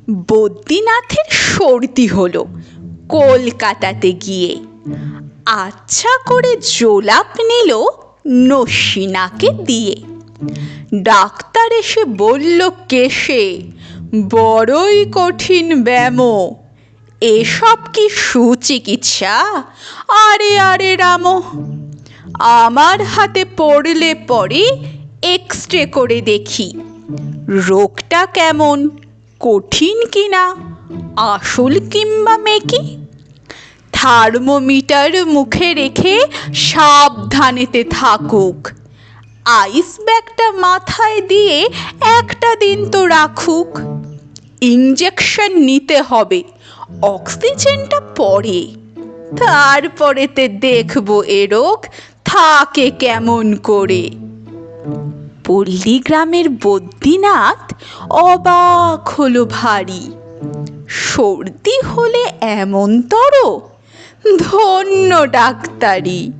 বদ্রীনাথের সর্দি হলো কলকাতাতে গিয়ে। আচ্ছা করে জোলাপ নিল নসিনাকে দিয়ে। ডাক্তার এসে বলল কেশে, বড়ই কঠিন ব্যামো, এসব কি সুচিকিৎসা? আরে আরে রাম, আমার হাতে পড়লে পরে এক্সরে করে দেখি রোগটা কেমন, কঠিন কিনা, আসল কিংবা মেকি। থার্মোমিটার মুখে রেখে সাবধানেতে থাকুক, আইস ব্যাগটা মাথায় দিয়ে একটা দিন তো রাখুক। ইঞ্জেকশন নিতে হবে, অক্সিজেনটা পরে, তারপরেতে দেখবো এ রোগ থাকে কেমন করে। পল্লীগ্রামের বদ্রীনাথ অবাক হলো ভারী। সর্দি হলে এমনতর, ধন্য ডাক্তারি।